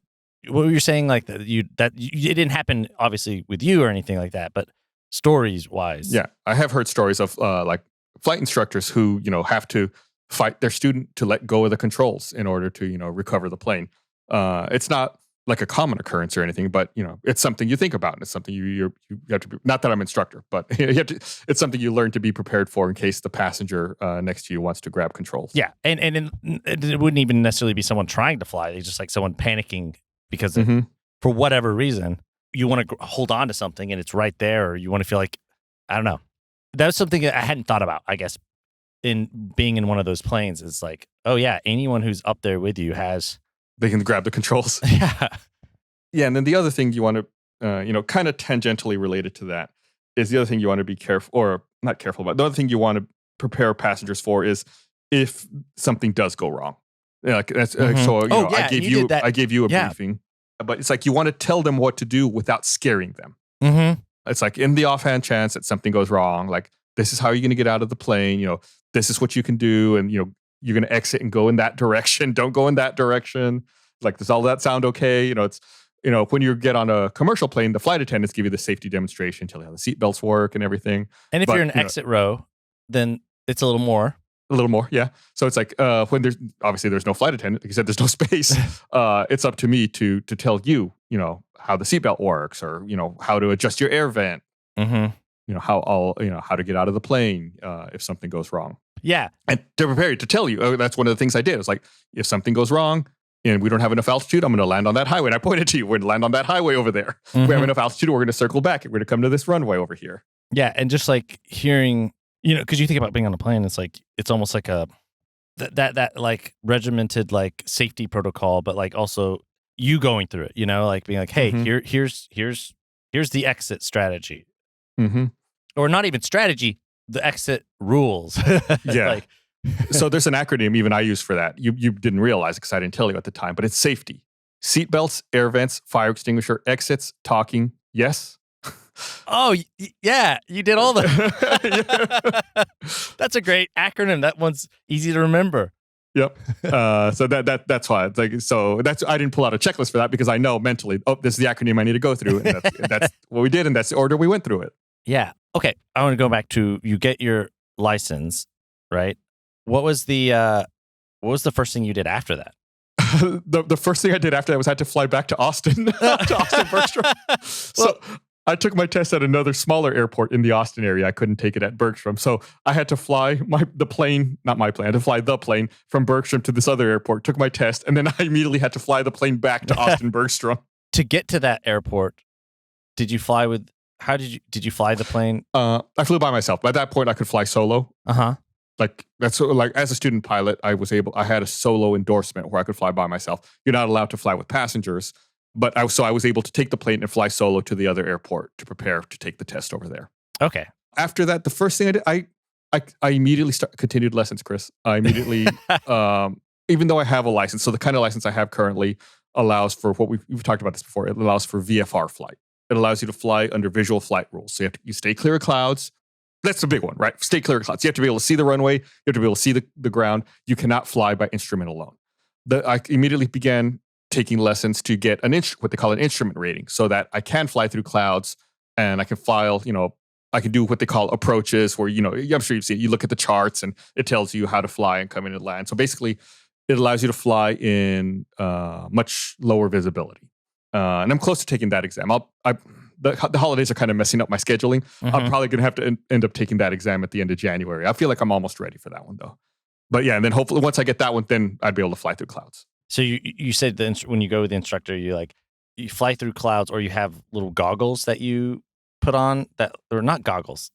what you're saying, like it didn't happen obviously with you or anything like that, but stories wise. Yeah. I have heard stories of like flight instructors who, have to fight their student to let go of the controls in order to, recover the plane. It's not like a common occurrence or anything, but it's something you think about, and it's something you have to be, not that I'm an instructor, but it's something you learn to be prepared for in case the passenger next to you wants to grab controls. Yeah, and it wouldn't even necessarily be someone trying to fly; it's just like someone panicking because for whatever reason you want to hold on to something and it's right there, or you want to feel like, I don't know. That was something that I hadn't thought about, I guess, in being in one of those planes. It's like, oh yeah, anyone who's up there with you they can grab the controls. Yeah. Yeah. And then the other thing you want to, kind of tangentially related to that is the other thing you want to be careful, or not careful about. The other thing you want to prepare passengers for is if something does go wrong. Yeah, like that's so. I gave you a briefing, but it's like you want to tell them what to do without scaring them. Mm-hmm. It's like in the offhand chance that something goes wrong, like this is how you're going to get out of the plane. This is what you can do, and you're going to exit and go in that direction. Don't go in that direction. Like, does all that sound okay? It's, when you get on a commercial plane, the flight attendants give you the safety demonstration, tell you how the seatbelts work and everything. And if you're in exit row, then it's a little more. A little more, yeah. So it's like when there's no flight attendant, like you said, there's no space. It's up to me to tell you, how the seatbelt works, or how to adjust your air vent. Mm-hmm. How to get out of the plane if something goes wrong. Yeah. And to prepare you to tell you, that's one of the things I did. It's like, if something goes wrong and we don't have enough altitude, I'm going to land on that highway. And I pointed to you, we're going to land on that highway over there. If we have enough altitude, we're going to circle back and we're going to come to this runway over here. Yeah. And just like hearing, because you think about being on a plane, it's like, it's almost like that like regimented like safety protocol, but like also you going through it, like being like, hey, here's the exit strategy. Mm-hmm. Or not even strategy, the exit rules. Yeah. Like, so there's an acronym even I use for that. You didn't realize it because I didn't tell you at the time, but it's safety. Seatbelts, air vents, fire extinguisher, exits, talking, yes. Oh, yeah. You did all that. That's a great acronym. That one's easy to remember. Yep. So that's why it's like, I didn't pull out a checklist for that because I know mentally, this is the acronym I need to go through. And that's what we did. And that's the order we went through it. Yeah. Okay. I want to go back to, you get your license, right? What was the first thing you did after that? The first thing I did after that was I had to fly back to Austin, to Austin Bergstrom. So I took my test at another smaller airport in the Austin area. I couldn't take it at Bergstrom. So I had to fly the plane from Bergstrom to this other airport, took my test, and then I immediately had to fly the plane back to Austin Bergstrom. To get to that airport, did you fly did you fly the plane? I flew by myself. By that point, I could fly solo. Uh-huh. Like as a student pilot, I had a solo endorsement where I could fly by myself. You're not allowed to fly with passengers, but I was able to take the plane and fly solo to the other airport to prepare to take the test over there. Okay. After that, the first thing I did, I immediately continued lessons, Chris. I immediately, even though I have a license, so the kind of license I have currently allows for what we've talked about this before. It allows for VFR flight. It allows you to fly under visual flight rules. So you stay clear of clouds. That's the big one, right? Stay clear of clouds. You have to be able to see the runway. You have to be able to see the ground. You cannot fly by instrument alone. I immediately began taking lessons to get what they call an instrument rating, so that I can fly through clouds and I can file, I can do what they call approaches where, I'm sure you've seen it. You look at the charts and it tells you how to fly and come in and land. So basically it allows you to fly in much lower visibility. And I'm close to taking that exam. The holidays are kind of messing up my scheduling. Mm-hmm. I'm probably going to have to end up taking that exam at the end of January. I feel like I'm almost ready for that one though. But yeah, and then hopefully once I get that one, then I'd be able to fly through clouds. So you said when you go with the instructor, you like, you fly through clouds, or you have little goggles that you put on that, or not goggles,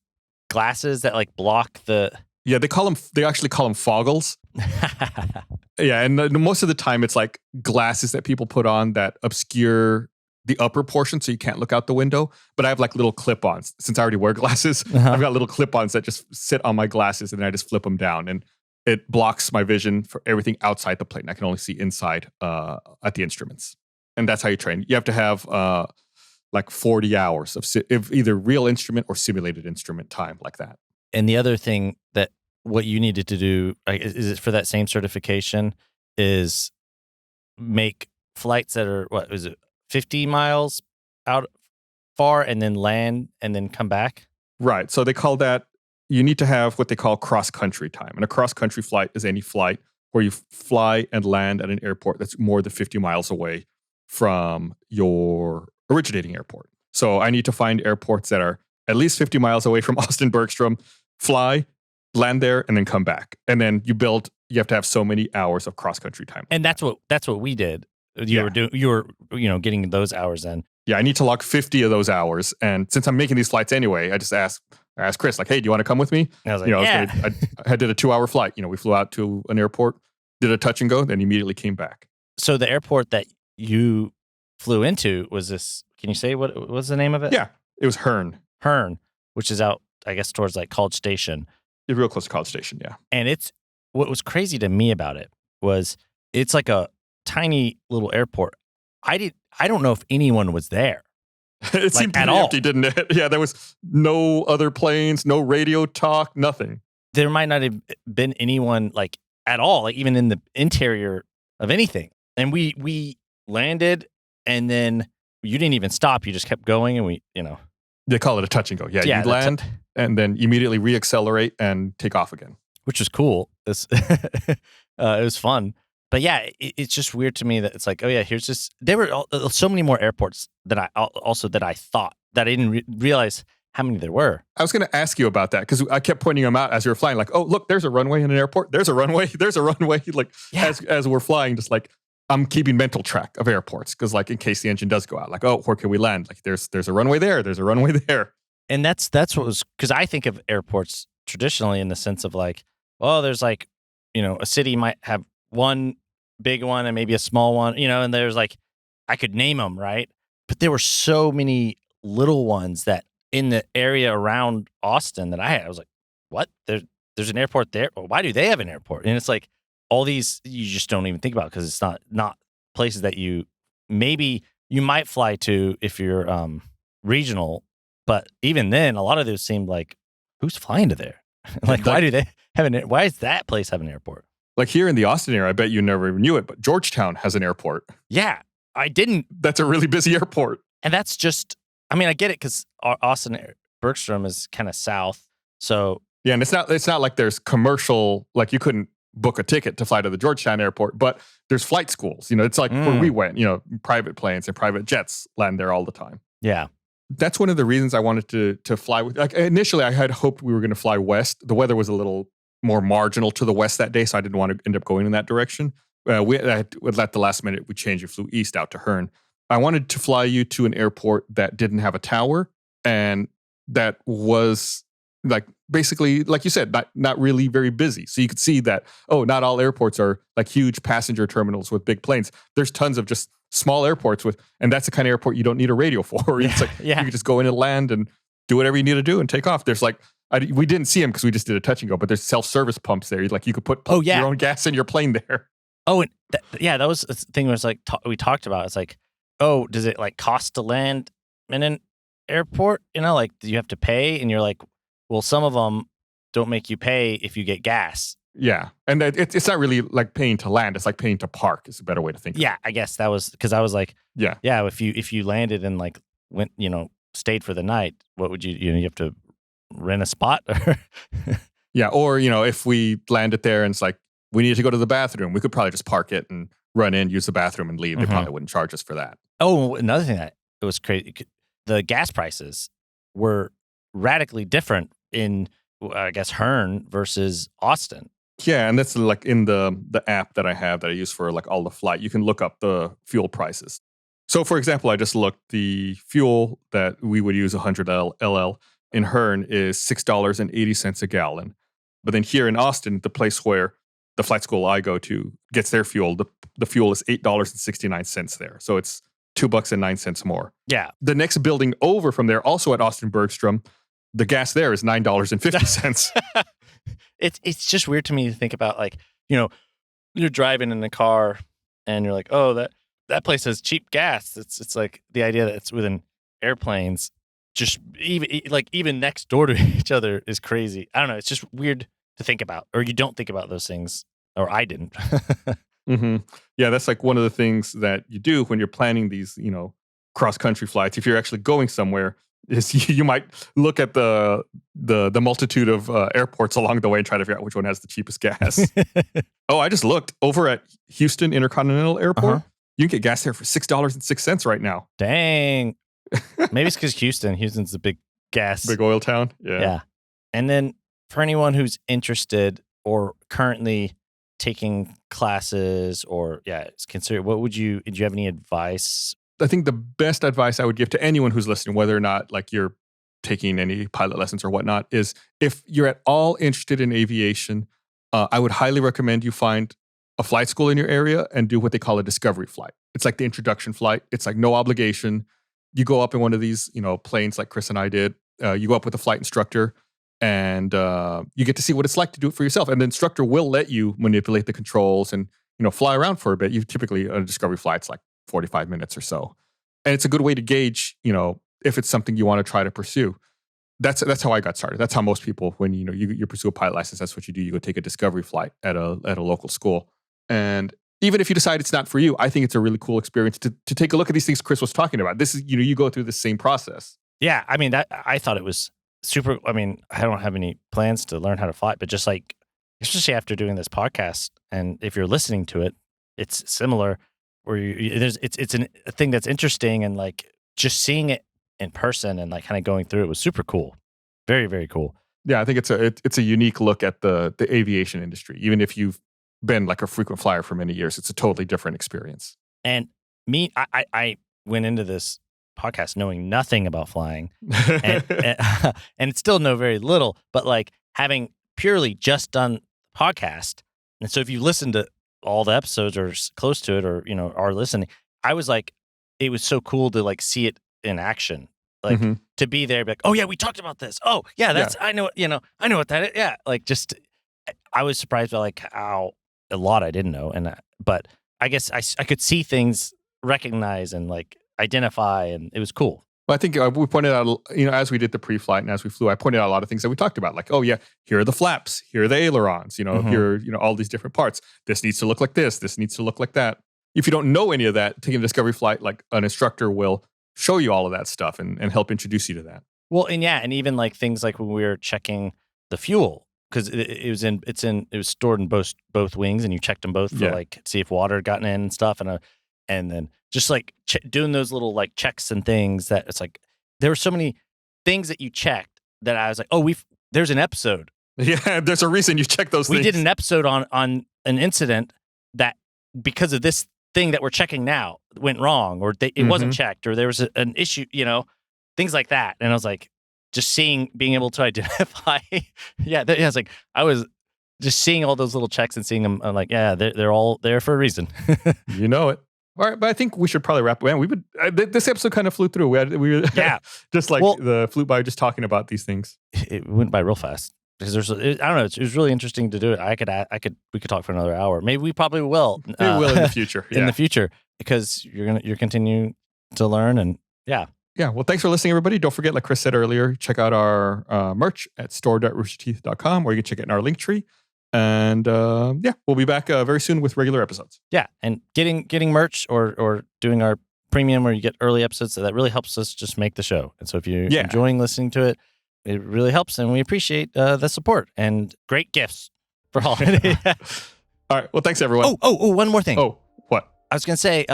glasses that like block the. Yeah, they actually call them foggles. Yeah, and most of the time it's like glasses that people put on that obscure the upper portion so you can't look out the window. But I have like little clip-ons. Since I already wear glasses, I've got little clip-ons that just sit on my glasses and then I just flip them down. And it blocks my vision for everything outside the plane. I can only see inside at the instruments. And that's how you train. You have to have like 40 hours of either real instrument or simulated instrument time like that. And the other thing that what you needed to do, is it for that same certification, is make flights that are, 50 miles out far and then land and then come back? Right. So they call that, you need to have what they call cross-country time. And a cross-country flight is any flight where you fly and land at an airport that's more than 50 miles away from your originating airport. So I need to find airports that are at least 50 miles away from Austin Bergstrom, fly, land there, and then come back. And then you have to have so many hours of cross-country time. And that's what we did. You were getting those hours in. Yeah, I need to log 50 of those hours. And since I'm making these flights anyway, I just asked Chris, like, hey, do you want to come with me? And I was like, yeah. I did a 2-hour flight. We flew out to an airport, did a touch and go, then immediately came back. So the airport that you flew into was this, can you say what was the name of it? Yeah, it was Hearn. Hearn, which is out, I guess, towards like College Station. You're real close to College Station, yeah. And what was crazy to me about it was it's like a tiny little airport. I don't know if anyone was there. It seemed pretty empty, didn't it? Yeah, there was no other planes, no radio talk, nothing. There might not have been anyone like at all, like even in the interior of anything. And we landed, and then you didn't even stop. You just kept going, and they call it a touch and go. Yeah, you land and then immediately reaccelerate and take off again, which was cool. It was fun. But yeah, it's just weird to me that it's like, oh yeah, here's this. There were so many more airports that I thought that I didn't realize how many there were. I was going to ask you about that because I kept pointing them out as you were flying. Like, oh look, there's a runway in an airport. There's a runway. There's a runway. Like as we're flying, just like I'm keeping mental track of airports because like in case the engine does go out, like oh where can we land? Like there's a runway there. There's a runway there. And that's what was, because I think of airports traditionally in the sense of like, oh, there's like, a city might have one big one and maybe a small one, and there's like, I could name them, right? But there were so many little ones that in the area around Austin that I was like, what? There's an airport there? Well, why do they have an airport? And it's like all these you just don't even think about because it's not places that you might fly to if you're regional. But even then, a lot of those seemed like, who's flying to there? Like, why do they have why does that place have an airport? Like here in the Austin area, I bet you never even knew it, but Georgetown has an airport. Yeah, I didn't. That's a really busy airport. And that's just, I get it because Austin Bergstrom is kind of south. So yeah, and it's not like there's commercial, like you couldn't book a ticket to fly to the Georgetown airport, but there's flight schools. It's like where we went, private planes and private jets land there all the time. Yeah. That's one of the reasons I wanted to fly with. Like initially, I had hoped we were going to fly west. The weather was a little more marginal to the west that day, so I didn't want to end up going in that direction. At the last minute, we changed and flew east out to Hearn. I wanted to fly you to an airport that didn't have a tower and that was like basically, like you said, not really very busy. So you could see that, not all airports are like huge passenger terminals with big planes. There's tons of just small airports and that's the kind of airport you don't need a radio for. It's like you can just go in and land and do whatever you need to do and take off. There's like, we didn't see them because we just did a touch and go, but there's self-service pumps there. Like you could put your own gas in your plane there. Oh, and that was the thing was like we talked about. It's like, oh, does it like cost to land in an airport? Like do you have to pay? And you're like, well, some of them don't make you pay if you get gas. Yeah. And it's not really like paying to land. It's like paying to park is a better way to think of it. Yeah, I guess that was because I was like, yeah, if you landed and like went, stayed for the night, what would you have to rent a spot? Yeah. Or, if we landed there and it's like, we needed to go to the bathroom, we could probably just park it and run in, use the bathroom and leave. They probably wouldn't charge us for that. Oh, another thing that it was crazy. The gas prices were radically different in, I guess, Hearn versus Austin. Yeah, and that's like in the app that I have that I use for like all the flight. You can look up the fuel prices. So, for example, I just looked. The fuel that we would use, 100 LL in Hearn, is $6.80 a gallon. But then here in Austin, the place where the flight school I go to gets their fuel, the fuel is $8.69 there. So it's $2.09 more. Yeah. The next building over from there, also at Austin Bergstrom, the gas there is $9.50. It's just weird to me to think about, like, you're driving in a car and you're like, oh, that place has cheap gas. It's like the idea that it's within airplanes, just even next door to each other is crazy. I don't know. It's just weird to think about, or you don't think about those things, or I didn't. Mm-hmm. Yeah, that's like one of the things that you do when you're planning these, cross-country flights. If you're actually going somewhere, is you might look at the multitude of airports along the way and try to figure out which one has the cheapest gas. Oh, I just looked over at Houston Intercontinental Airport. Uh-huh. You can get gas there for $6.06 right now. Dang. Maybe it's because Houston's a big gas. Big oil town. Yeah. And then for anyone who's interested or currently taking classes or is consider, do you have any advice? I think the best advice I would give to anyone who's listening, whether or not like you're taking any pilot lessons or whatnot, is if you're at all interested in aviation, I would highly recommend you find a flight school in your area and do what they call a discovery flight. It's like the introduction flight. It's like no obligation. You go up in one of these, planes like Chris and I did. You go up with a flight instructor and you get to see what it's like to do it for yourself. And the instructor will let you manipulate the controls and, fly around for a bit. You typically, a discovery flight's like 45 minutes or so. And it's a good way to gauge, if it's something you want to try to pursue. That's how I got started. That's how most people, when, you pursue a pilot license, that's what you do. You go take a discovery flight at a local school. And even if you decide it's not for you, I think it's a really cool experience to take a look at these things Chris was talking about. This is, you go through the same process. Yeah. I mean, I thought it was super. I mean, I don't have any plans to learn how to fly, but just like, especially after doing this podcast, and if you're listening to it, it's similar where it's a thing that's interesting, and like just seeing it in person and like kind of going through it was super cool. Very, very cool. Yeah. I think it's a unique look at the aviation industry. Even if you've been like a frequent flyer for many years, it's a totally different experience. And I went into this podcast knowing nothing about flying and still know very little, but like having purely just done podcast. And so if you listen to all the episodes or close to it, or, are listening, I was like, it was so cool to like see it in action, like to be there, be like, oh yeah, we talked about this. Oh yeah, I know, I know what that is. Yeah. Like I was surprised by like how a lot I didn't know. But I guess I could see things, recognize and like identify, and it was cool. Well, I think we pointed out, as we did the pre-flight and as we flew, I pointed out a lot of things that we talked about. Like, oh yeah, here are the flaps, here are the ailerons, here are, all these different parts. This needs to look like this needs to look like that. If you don't know any of that, taking a discovery flight, like an instructor will show you all of that stuff and help introduce you to that. Well, and even like things like when we were checking the fuel, because it was stored in both wings, and you checked them both for like see if water had gotten in and stuff, and then just like doing those little like checks and things that it's like there were so many things that you checked that I was like, oh, there's an episode. Yeah, there's a reason you check things. We did an episode on an incident that because of this thing that we're checking now went wrong, or it wasn't checked, or there was an issue, things like that. And I was like, just being able to identify. It's like I was just seeing all those little checks and seeing them. I'm like, yeah, they're all there for a reason. You know it. All right, but I think we should probably wrap. Man, this episode kind of flew through. We just like flew by just talking about these things. It went by real fast because I don't know. It was really interesting to do it. We could talk for another hour. Maybe we probably will. We will in the future. In the future, because you're continuing to learn, and yeah. Well, thanks for listening, everybody. Don't forget, like Chris said earlier, check out our merch at store.roosterteeth.com, or you can check it in our link tree. And we'll be back very soon with regular episodes. Yeah, and getting merch or doing our premium where you get early episodes, so that really helps us just make the show. And so if you're enjoying listening to it, it really helps, and we appreciate the support and great gifts for holiday. All right, well, thanks, everyone. Oh, one more thing. Oh, what? I was going to say,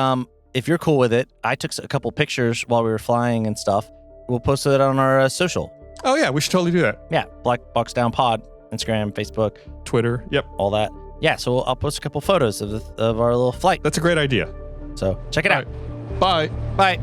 if you're cool with it, I took a couple pictures while we were flying and stuff. We'll post it on our social. Oh, yeah, we should totally do that. Yeah, Black Box Down Pod, Instagram, Facebook, Twitter, yep, all that. Yeah, so I'll post a couple photos of our little flight. That's a great idea. So check it out. Right. Bye. Bye.